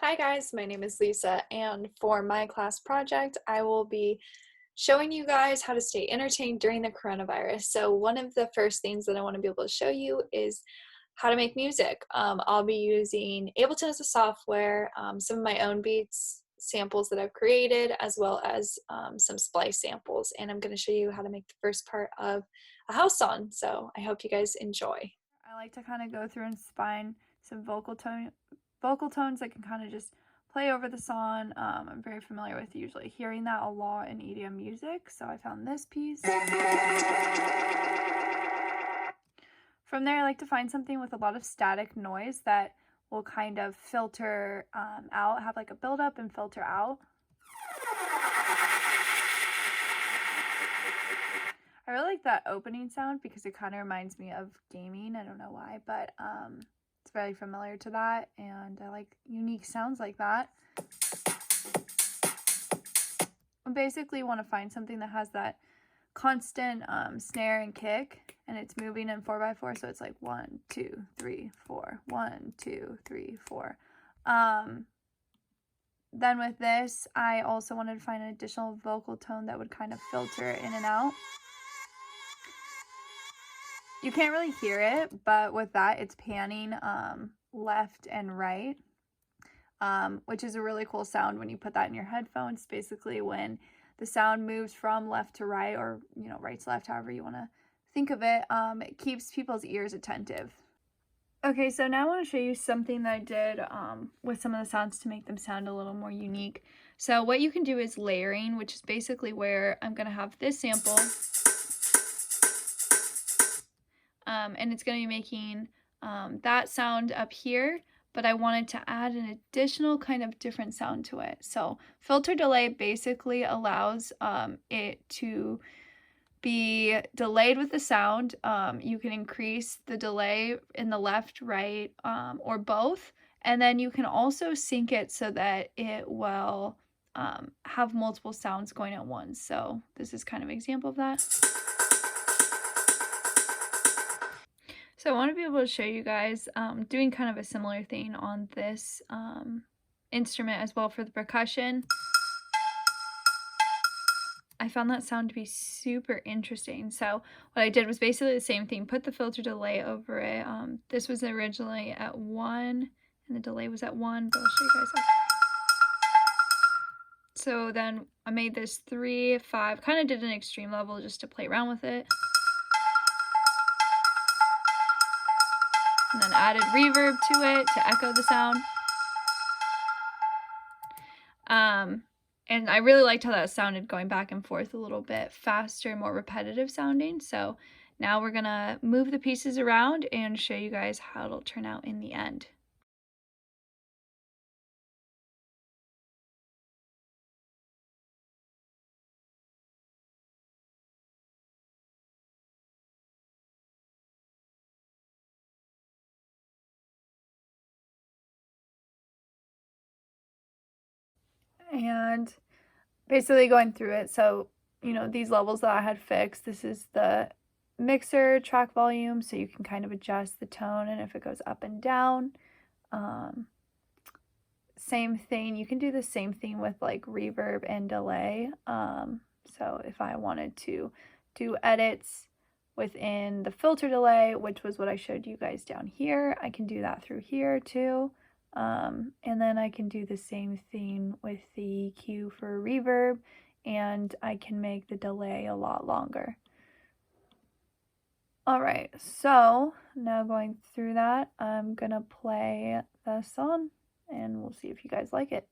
Hi guys, my name is Lisa, and for my class project, I will be showing you guys how to stay entertained during the coronavirus. So one of the first things that I want to be able to show you is how to make music. I'll be using Ableton as a software, some of my own beats, samples that I've created, as well as some Splice samples, and I'm going to show you how to make the first part of a house song. So I hope you guys enjoy. I like to kind of go through and find some vocal tones that can kind of just play over the song. I'm very familiar with usually hearing that a lot in EDM music, so I found this piece. From there, I like to find something with a lot of static noise that will kind of filter out, have like a build up and filter out. I really like that opening sound because it kind of reminds me of gaming. I don't know why, but it's very familiar to that, and I like unique sounds like that. I basically want to find something that has that constant snare and kick, and it's moving in 4x4, so it's like 1 2 3 4 1 2 3 4. Then with this, I also wanted to find an additional vocal tone that would kind of filter in and out. You can't really hear it, but with that, it's panning left and right, which is a really cool sound when you put that in your headphones. Basically, when the sound moves from left to right, or right to left, however you want to think of it, it keeps people's ears attentive. Okay, so now I want to show you something that I did with some of the sounds to make them sound a little more unique. So what you can do is layering, which is basically where I'm going to have this sample. And it's going to be making that sound up here, but I wanted to add an additional kind of different sound to it. So filter delay basically allows it to be delayed with the sound. You can increase the delay in the left, right, or both, and then you can also sync it so that it will have multiple sounds going at once. So this is kind of an example of that. So I want to be able to show you guys doing kind of a similar thing on this instrument as well for the percussion. I found that sound to be super interesting. So what I did was basically the same thing, put the filter delay over it. This was originally at 1 and the delay was at 1, but I'll show you guys after. So then I made this 3, 5, kind of did an extreme level just to play around with it. And then added reverb to it to echo the sound. And I really liked how that sounded going back and forth a little bit faster, more repetitive sounding. So now we're gonna move the pieces around and show you guys how it'll turn out in the end. And basically going through it, so these levels that I had fixed, this is the mixer track volume, so you can kind of adjust the tone and if it goes up and down. Same thing, you can do the same thing with like reverb and delay. So if I wanted to do edits within the filter delay, which was what I showed you guys down here, I can do that through here too. And then I can do the same thing with the EQ for reverb, and I can make the delay a lot longer. All right, so now going through that, I'm gonna play the song and we'll see if you guys like it.